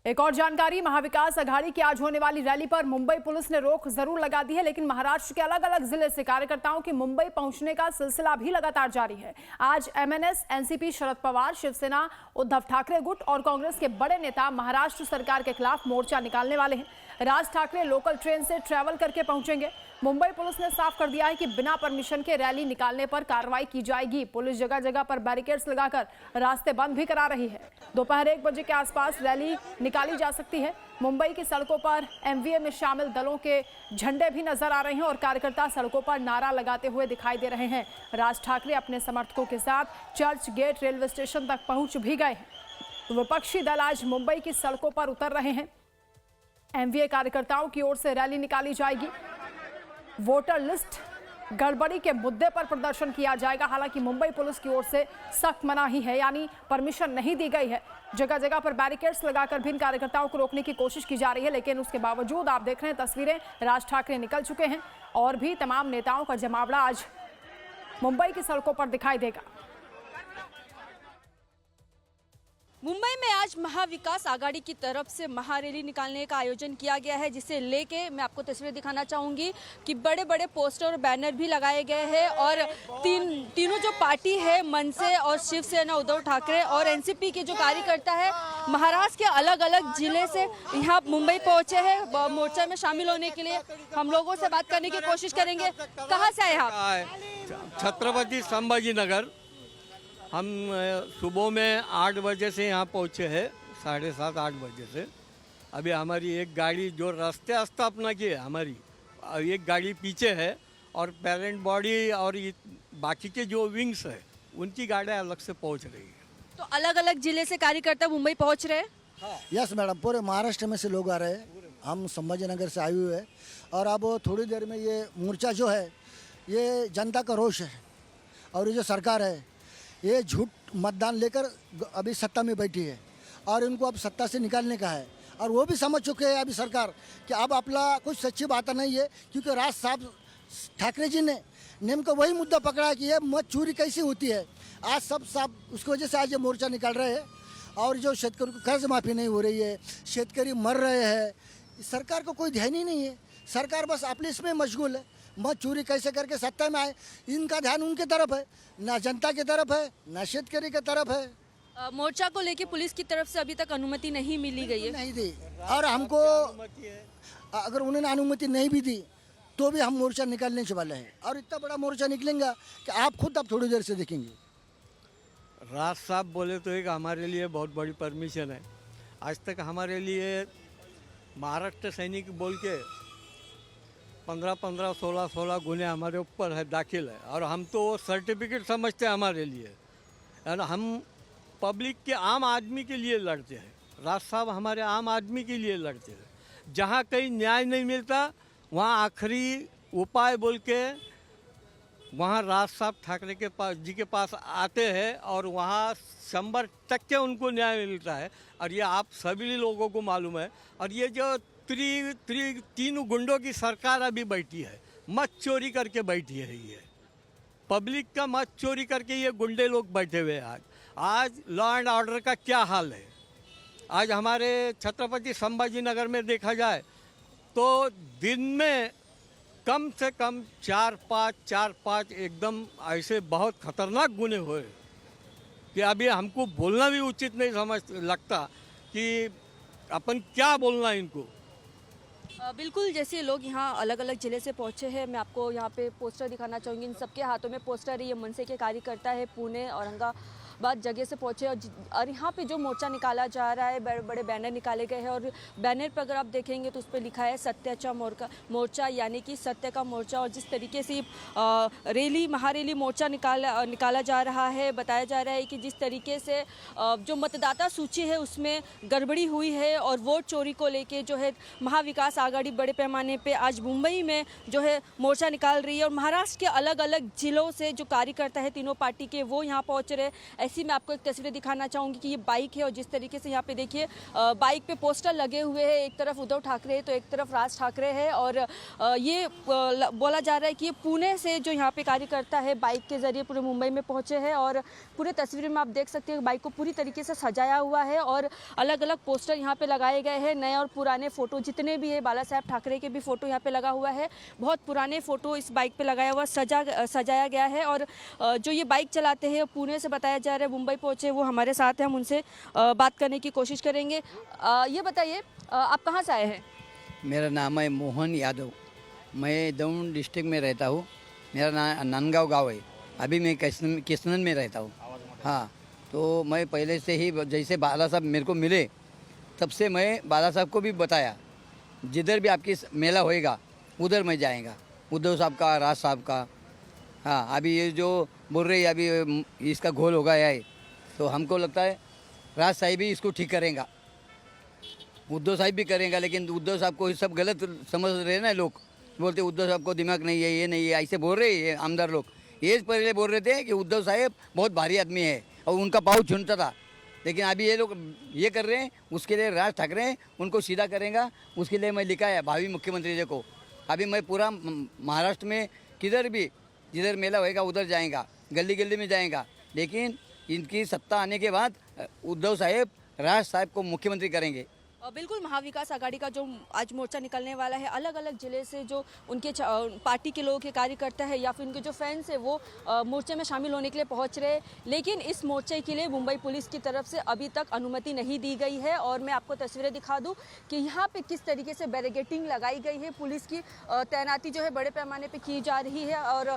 एक और जानकारी, महाविकास अघाड़ी की आज होने वाली रैली पर मुंबई पुलिस ने रोक जरूर लगा दी है, लेकिन महाराष्ट्र के अलग अलग जिले से कार्यकर्ताओं के मुंबई पहुंचने का सिलसिला भी लगातार जारी है। आज एमएनएस, एनसीपी, शरद पवार, शिवसेना, उद्धव ठाकरे गुट और कांग्रेस के बड़े नेता महाराष्ट्र सरकार के खिलाफ मोर्चा निकालने वाले हैं। राज ठाकरे लोकल ट्रेन से ट्रैवल करके पहुंचेंगे। मुंबई पुलिस ने साफ कर दिया है कि बिना परमिशन के रैली निकालने पर कार्रवाई की जाएगी। पुलिस जगह जगह पर बैरिकेड्स लगाकर रास्ते बंद भी करा रही है। दोपहर 1 बजे के आसपास रैली निकाली जा सकती है। मुंबई की सड़कों पर एमवीए में शामिल दलों के झंडे भी नजर आ रहे हैं और कार्यकर्ता सड़कों पर नारा लगाते हुए दिखाई दे रहे हैं। राज ठाकरे अपने समर्थकों के साथ चर्च गेट रेलवे स्टेशन तक पहुंच भी गए हैं। तो विपक्षी दल आज मुंबई की सड़कों पर उतर रहे हैं। एमवीए कार्यकर्ताओं की ओर से रैली निकाली जाएगी। वोटर लिस्ट गड़बड़ी के मुद्दे पर प्रदर्शन किया जाएगा। हालांकि मुंबई पुलिस की ओर से सख्त मनाही है, यानी परमिशन नहीं दी गई है। जगह जगह पर बैरिकेड्स लगाकर भी इन कार्यकर्ताओं को रोकने की कोशिश की जा रही है, लेकिन उसके बावजूद आप देख रहे हैं तस्वीरें, राज ठाकरे निकल चुके हैं और भी तमाम नेताओं का जमावड़ा आज मुंबई की सड़कों पर दिखाई देगा। मुंबई में आज महाविकास आघाड़ी की तरफ से महारैली निकालने का आयोजन किया गया है, जिसे लेके मैं आपको तस्वीरें दिखाना चाहूंगी कि बड़े बड़े पोस्टर और बैनर भी लगाए गए हैं और तीनों जो पार्टी है, मनसे और शिवसेना, उद्धव ठाकरे और एनसीपी के जो कार्यकर्ता है महाराष्ट्र के अलग अलग जिले से यहाँ मुंबई पहुंचे हैं मोर्चा में शामिल होने के लिए। हम लोगों से बात करने की कोशिश करेंगे। कहाँ से आए आप? छत्रपति संभाजी नगर। हम सुबह में 8 बजे से यहाँ पहुँचे हैं, 7:30-8 बजे से। अभी हमारी एक गाड़ी जो रास्ते स्थापना की है, हमारी एक गाड़ी पीछे है और पेरेंट बॉडी और बाकी के जो विंग्स है उनकी गाड़ियाँ अलग से पहुँच रही है। तो अलग अलग जिले से कार्यकर्ता मुंबई पहुँच रहे हैं? यस मैडम, पूरे महाराष्ट्र में से लोग आ रहे हैं। हम संभाजी नगर से आए हुए हैं और अब थोड़ी देर में ये मोर्चा जो है ये जनता का रोष है और ये जो सरकार है ये झूठ मतदान लेकर अभी सत्ता में बैठी है और इनको अब सत्ता से निकालने का है। और वो भी समझ चुके हैं अभी सरकार कि अब अपना कुछ सच्ची बात नहीं है, क्योंकि राज साहब ठाकरे जी ने नेमका वही मुद्दा पकड़ा है कि ये मत चोरी कैसी होती है। आज सब साहब उसकी वजह से आज ये मोर्चा निकाल रहे हैं और जो शेतकरी को कर्ज माफ़ी नहीं हो रही है, शेतकरी मर रहे हैं, सरकार को कोई ध्यान ही नहीं है। सरकार बस अपने इसमें मशगूल है, मत चोरी कैसे करके सत्ता में आए, इनका ध्यान उनके तरफ है, ना जनता की तरफ है, ना शेतकरी की तरफ है। मोर्चा को लेके पुलिस की तरफ से अभी तक अनुमति नहीं मिली गई है? नहीं दी, और हमको अगर उन्होंने अनुमति नहीं भी दी तो भी हम मोर्चा निकालने वाले हैं और इतना बड़ा मोर्चा निकलेगा कि आप खुद अब थोड़ी देर से देखेंगे। राज साहब बोले तो एक हमारे लिए बहुत बड़ी परमिशन है। आज तक हमारे लिए महाराष्ट्र सैनिक बोल के 15-15, 16-16 गुने हमारे ऊपर है दाखिल है और हम तो सर्टिफिकेट समझते हैं हमारे लिए, है ना। हम पब्लिक के आम आदमी के लिए लड़ते हैं। राज साहब हमारे आम आदमी के लिए लड़ते हैं। जहाँ कहीं न्याय नहीं मिलता वहाँ आखिरी उपाय बोल के वहाँ राज साहब ठाकरे के पास जी के पास आते हैं और वहाँ 100% उनको न्याय मिलता है और ये आप सभी लोगों को मालूम है। और ये जो तीनों गुंडों की सरकार अभी बैठी है, मत चोरी करके बैठी है, ये पब्लिक का मत चोरी करके ये गुंडे लोग बैठे हुए हैं। आज लॉ एंड ऑर्डर का क्या हाल है। आज हमारे छत्रपति संभाजी नगर में देखा जाए तो दिन में कम से कम 4-5 एकदम ऐसे बहुत खतरनाक गुने हुए कि अभी हमको बोलना भी उचित नहीं समझ लगता कि अपन क्या बोलना इनको। बिल्कुल, जैसे लोग यहाँ अलग अलग ज़िले से पहुँचे हैं, मैं आपको यहाँ पे पोस्टर दिखाना चाहूँगी। इन सबके हाथों में पोस्टर है। ये मनसे के कार्यकर्ता है, पुणे औरंगाबाद जगह से पहुँचे और यहाँ पे जो मोर्चा निकाला जा रहा है, बड़े बड़े बैनर निकाले गए हैं और बैनर पर अगर आप देखेंगे तो उस पर लिखा है सत्याचा मोर्चा, यानी कि सत्य का मोर्चा। और जिस तरीके से महारैली मोर्चा निकाला जा रहा है, बताया जा रहा है कि जिस तरीके से जो मतदाता सूची है उसमें गड़बड़ी हुई है और वोट चोरी को लेके जो है महाविकास आघाड़ी बड़े पैमाने पे आज मुंबई में जो है मोर्चा निकाल रही है। और महाराष्ट्र के अलग अलग जिलों से जो कार्यकर्ता है तीनों पार्टी के, वो यहाँ पहुँच रहे हैं। ऐसी मैं आपको एक तस्वीर दिखाना चाहूँगी कि ये बाइक है और जिस तरीके से यहाँ पे देखिए बाइक पे पोस्टर लगे हुए हैं, एक तरफ उद्धव ठाकरे है तो एक तरफ राज ठाकरे है। और ये बोला जा रहा है कि ये पुणे से जो यहाँ पे कार्यकर्ता है बाइक के जरिए पूरे मुंबई में पहुँचे हैं। और पूरे तस्वीर में आप देख सकते हैं बाइक को पूरी तरीके से सजाया हुआ है और अलग अलग पोस्टर यहाँ पे लगाए गए हैं। नए और पुराने फ़ोटो जितने भी है, बाला साहेब ठाकरे के भी फ़ोटो यहाँ पे लगा हुआ है। बहुत पुराने फ़ोटो इस बाइक पे लगाया हुआ सजाया गया है। और जो ये बाइक चलाते हैं पुणे से बताया जा रहा है मुंबई पहुँचे, वो हमारे साथ हैं, हम उनसे बात करने की कोशिश करेंगे। ये बताइए आप कहाँ से आए हैं? मेरा नाम है मोहन यादव, मैं दौंड डिस्ट्रिक्ट में रहता हूँ। मेरा नांदगांव गांव है। अभी मैं किशनगंज में रहता हूँ। हाँ, तो मैं पहले से ही जैसे बाला साहब मेरे को मिले तब से मैं बाला साहब को भी बताया जिधर भी आपकी मेला होएगा उधर मैं जाएगा, उद्धव साहब का, राज साहब का। हाँ, अभी ये जो बोल रहे हैं अभी इसका घोल हो गया है तो हमको लगता है राज साहब भी इसको ठीक करेगा, उद्धव साहब भी करेंगे। लेकिन उद्धव साहब को सब गलत समझ रहे हैं ना लोग, बोलते उद्धव साहब को दिमाग नहीं है, ये नहीं है, ऐसे बोल रहे हैं आमदार लोग। ये पहले बोल रहे थे कि उद्धव साहब बहुत भारी आदमी है और उनका पाँव छूटता था, लेकिन अभी ये लोग ये कर रहे हैं। उसके लिए राज ठाकरे उनको सीधा करेगा, उसके लिए मैं लिखा है भावी मुख्यमंत्री जी को। अभी मैं पूरा महाराष्ट्र में किधर भी जिधर मेला होएगा उधर जाएगा, गली गली में जाएगा। लेकिन इनकी सत्ता आने के बाद उद्धव साहब राज साहब को मुख्यमंत्री करेंगे। बिल्कुल, महाविकास आघाड़ी का जो आज मोर्चा निकलने वाला है, अलग अलग जिले से जो उनके पार्टी के लोग हैं, कार्यकर्ता है या फिर उनके जो फैंस है वो मोर्चे में शामिल होने के लिए पहुंच रहे हैं। लेकिन इस मोर्चे के लिए मुंबई पुलिस की तरफ से अभी तक अनुमति नहीं दी गई है। और मैं आपको तस्वीरें दिखा दूं कि यहाँ पे किस तरीके से बैरिकेडिंग लगाई गई है, पुलिस की तैनाती जो है बड़े पैमाने पर की जा रही है। और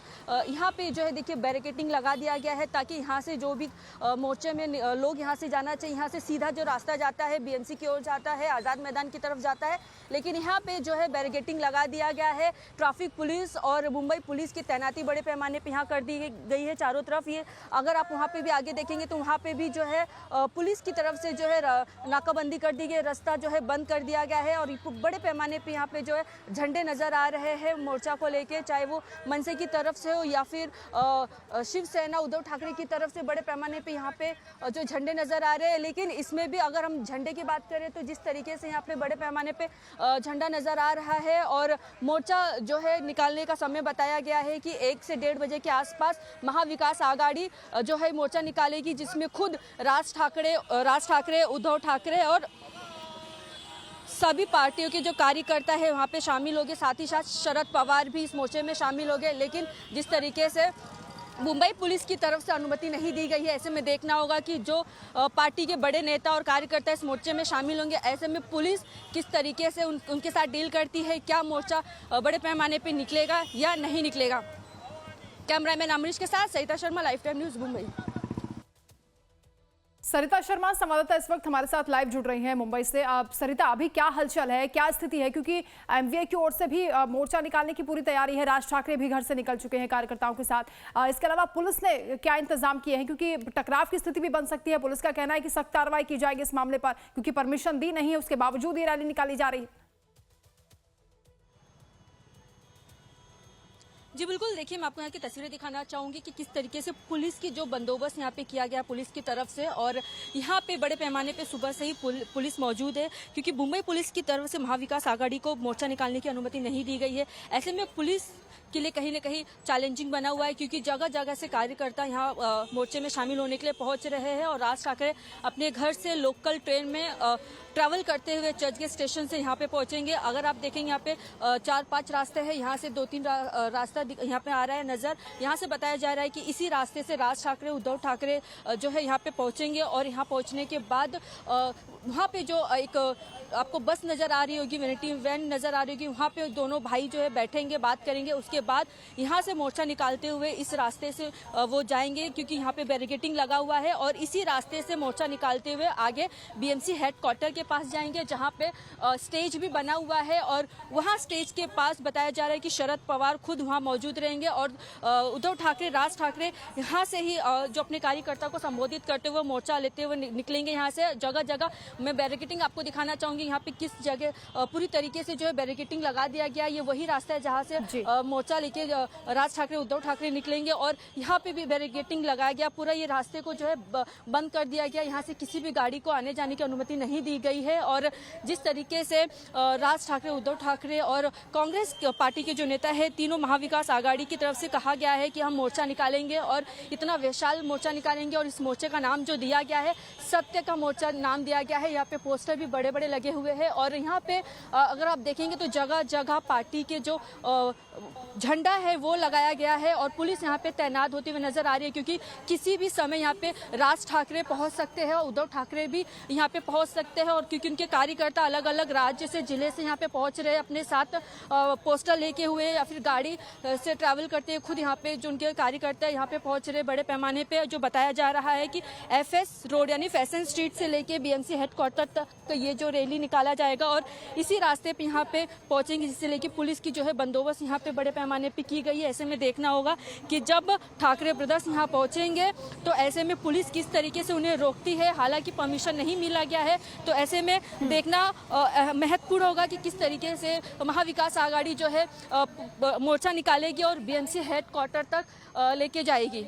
यहाँ पे जो है देखिए बैरिकेडिंग लगा दिया गया है ताकि यहाँ से जो भी मोर्चे में लोग यहाँ से जाना चाहिए, यहाँ से सीधा जो रास्ता जाता है BMC की ओर जाता है, आज़ाद मैदान की तरफ जाता है। लेकिन यहाँ पे जो है बैरिकेडिंग लगा दिया गया है। ट्रैफिक पुलिस और मुंबई पुलिस की तैनाती बड़े पैमाने पे यहाँ कर दी गई है चारों तरफ। ये अगर आप वहाँ पे भी आगे देखेंगे तो वहाँ पे भी जो है पुलिस की तरफ से जो है नाकाबंदी कर दी गई, रास्ता जो है बंद कर दिया गया है। और बड़े पैमाने पे यहाँ पे जो है झंडे नज़र आ रहे हैं मोर्चा को लेके, चाहे वो मनसे की तरफ से हो या फिर शिवसेना उद्धव ठाकरे की तरफ से बड़े पैमाने पे यहाँ पे जो झंडे नज़र आ रहे हैं। लेकिन इसमें भी अगर हम झंडे की बात करें तो जिस तरीके से यहाँ पे बड़े पैमाने पे झंडा नज़र आ रहा है और मोर्चा जो है निकालने का समय बताया गया है कि 1 से 1:30 बजे के आसपास महाविकास आघाड़ी जो है मोर्चा निकालेगी, जिसमें खुद राज ठाकरे, उद्धव ठाकरे और सभी पार्टियों के जो कार्यकर्ता है वहाँ पे शामिल हो गए। साथ ही साथ शरद पवार भी इस मोर्चे में शामिल हो गए। लेकिन जिस तरीके से मुंबई पुलिस की तरफ से अनुमति नहीं दी गई है, ऐसे में देखना होगा कि जो पार्टी के बड़े नेता और कार्यकर्ता इस मोर्चे में शामिल होंगे, ऐसे में पुलिस किस तरीके से उनके साथ डील करती है, क्या मोर्चा बड़े पैमाने पे निकलेगा या नहीं निकलेगा। कैमरामैन अमरीश के साथ Sarita Sharma, live time news, Mumbai. Sarita Sharma संवाददाता इस वक्त हमारे साथ लाइव जुड़ रही हैं मुंबई से। सरिता, अभी क्या हलचल है, क्या स्थिति है? क्योंकि MVA की ओर से भी मोर्चा निकालने की पूरी तैयारी है, राज ठाकरे भी घर से निकल चुके हैं कार्यकर्ताओं के साथ। इसके अलावा पुलिस ने क्या इंतजाम किए हैं, क्योंकि टकराव की स्थिति भी बन सकती है? पुलिस का कहना है कि सख्त कार्रवाई की जाएगी इस मामले पर, क्योंकि परमिशन दी नहीं है, उसके बावजूद ये रैली निकाली जा रही है। जी बिल्कुल, देखिए मैं आपको यहाँ की तस्वीरें दिखाना चाहूँगी कि किस तरीके से पुलिस की जो बंदोबस्त यहाँ पे किया गया पुलिस की तरफ से। और यहाँ पे बड़े पैमाने पे सुबह से ही पुलिस मौजूद है, क्योंकि मुंबई पुलिस की तरफ से महाविकास आघाड़ी को मोर्चा निकालने की अनुमति नहीं दी गई है। ऐसे में पुलिस के लिए कहीं ना कहीं चैलेंजिंग बना हुआ है, क्योंकि जगह जगह से कार्यकर्ता यहाँ मोर्चे में शामिल होने के लिए पहुँच रहे हैं। और राज ठाकरे अपने घर से लोकल ट्रेन में ट्रैवल करते हुए चर्चगेट स्टेशन से यहाँ पे पहुँचेंगे। अगर आप देखेंगे यहाँ पे 4-5 रास्ते हैं, यहाँ से 2-3 रास्ता यहाँ पे आ रहा है नज़र। यहाँ से बताया जा रहा है कि इसी रास्ते से राज ठाकरे, उद्धव ठाकरे जो है यहाँ पे पहुँचेंगे। और यहाँ पहुँचने के बाद वहाँ पे जो एक आपको बस नज़र आ रही होगी, वैनिटी वैन नज़र आ रही होगी, वहाँ पे दोनों भाई जो है बैठेंगे, बात करेंगे। उसके बाद यहाँ से मोर्चा निकालते हुए इस रास्ते से वो जाएंगे, क्योंकि यहाँ पे बैरिकेडिंग लगा हुआ है। और इसी रास्ते से मोर्चा निकालते हुए आगे BMC हेडक्वार्टर के पास जाएंगे, जहाँ पे स्टेज भी बना हुआ है। और वहाँ स्टेज के पास बताया जा रहा है कि शरद पवार खुद वहाँ मौजूद रहेंगे। और उद्धव ठाकरे, राज ठाकरे यहाँ से ही जो अपने कार्यकर्ता को संबोधित करते हुए मोर्चा लेते हुए निकलेंगे यहाँ से। जगह जगह मैं बैरिकेटिंग आपको दिखाना चाहूँगी यहाँ पे किस जगह पूरी तरीके से जो है बैरिकेटिंग लगा दिया गया। ये वही रास्ता है जहाँ से मोर्चा लेके राज ठाकरे उद्धव ठाकरे निकलेंगे और यहाँ पे भी बैरिकेटिंग लगाया गया। पूरा ये रास्ते को जो है बंद कर दिया गया। यहाँ से किसी भी गाड़ी को आने जाने की अनुमति नहीं दी गई है। और जिस तरीके से राज ठाकरे, उद्धव ठाकरे और कांग्रेस पार्टी के जो नेता है, तीनों महाविकास आघाड़ी की तरफ से कहा गया है कि हम मोर्चा निकालेंगे और इतना विशाल मोर्चा निकालेंगे। और इस मोर्चे का नाम जो दिया गया है, सत्य का मोर्चा नाम दिया गया है। यहाँ पे पोस्टर भी बड़े बड़े लगे हुए हैं और यहाँ पे अगर आप देखेंगे तो जगह जगह पार्टी के जो झंडा है वो लगाया गया है और पुलिस यहाँ पे तैनात होती हुई नजर आ रही है, क्योंकि किसी भी समय यहाँ पे राज ठाकरे पहुँच सकते हैं और उद्धव ठाकरे भी यहाँ पे पहुँच सकते हैं। और क्योंकि उनके कार्यकर्ता अलग अलग राज्य से, जिले से यहाँ पे पहुँच रहे हैं, अपने साथ पोस्टर लेके हुए या फिर गाड़ी से ट्रैवल करते हुए खुद यहाँ पे जो उनके कार्यकर्ता यहाँ पे पहुँच रहे बड़े पैमाने पे। जो बताया जा रहा है कि FS रोड यानी फैशन स्ट्रीट से लेके BMC हेडक्वार्टर तक ये जो रैली निकाला जाएगा और इसी रास्ते पे यहाँ पे पहुँचेंगे, जिससे लेके पुलिस की जो है बंदोबस्त यहाँ पे बड़े पैमाने पे की गई है। ऐसे में देखना होगा कि जब ठाकरे ब्रदर्स यहाँ पहुँचेंगे तो ऐसे में पुलिस किस तरीके से उन्हें रोकती है। हालांकि परमिशन नहीं मिला गया है, तो ऐसे में देखना महत्वपूर्ण होगा कि किस तरीके से महाविकास आघाड़ी जो है मोर्चा निकालेगी और BMC हेडक्वार्टर तक लेके जाएगी।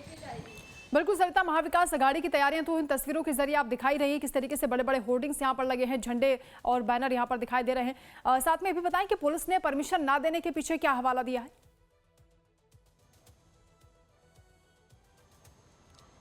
बिल्कुल सरिता, महाविकास आघाड़ी की तैयारियां तो इन तस्वीरों के जरिए आप दिखाई रही है, किस तरीके से बड़े बड़े होर्डिंग्स यहां पर लगे हैं, झंडे और बैनर यहां पर दिखाई दे रहे हैं। साथ में ये भी बताएं कि पुलिस ने परमिशन ना देने के पीछे क्या हवाला दिया है।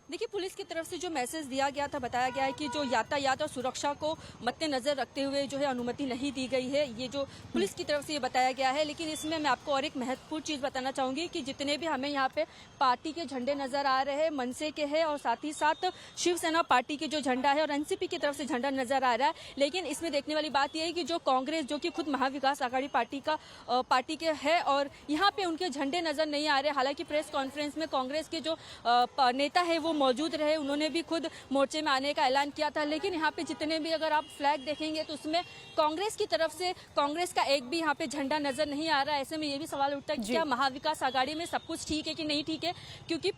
देखिए, पुलिस की तरफ से जो मैसेज दिया गया था, बताया गया है कि जो यातायात और सुरक्षा को मद्देनजर रखते हुए जो है अनुमति नहीं दी गई है। ये जो पुलिस की तरफ से ये बताया गया है। लेकिन इसमें मैं आपको और एक महत्वपूर्ण चीज़ बताना चाहूँगी कि जितने भी हमें यहाँ पे पार्टी के झंडे नजर आ रहे हैं, मनसे के हैं और साथ ही साथ शिवसेना पार्टी के जो झंडा है और NCP की तरफ से झंडा नजर आ रहा है। लेकिन इसमें देखने वाली बात यह है कि जो कांग्रेस, जो कि खुद महाविकास आघाड़ी पार्टी के है और यहाँ पे उनके झंडे नजर नहीं आ रहे। हालांकि प्रेस कॉन्फ्रेंस में कांग्रेस के जो नेता है वो मौजूद रहे, उन्होंने भी खुद मोर्चे में आने का ऐलान किया था। लेकिन यहाँ पे जितने भी अगर आप फ्लैग देखेंगे तो उसमें कांग्रेस की तरफ से कांग्रेस का एक भी यहाँ पे झंडा नजर नहीं आ रहा है। ऐसे में ये भी सवाल उठता है कि क्या महाविकास आघाड़ी में सब कुछ ठीक है कि नहीं ठीक है, क्योंकि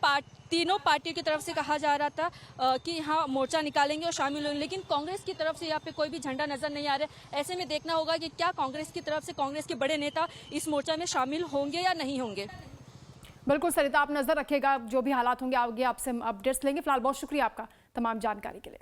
तीनों पार्टियों की तरफ से कहा जा रहा था कि यहाँ मोर्चा निकालेंगे और शामिल होंगे, लेकिन कांग्रेस की तरफ से यहाँ पे कोई भी झंडा नजर नहीं आ रहा है। ऐसे में देखना होगा कि क्या कांग्रेस की तरफ से कांग्रेस के बड़े नेता इस मोर्चा में शामिल होंगे या नहीं होंगे। बिल्कुल सरिता, आप नजर रखिएगा, जो भी हालात होंगे आगे आपसे अपडेट्स लेंगे। फिलहाल बहुत शुक्रिया आपका तमाम जानकारी के लिए।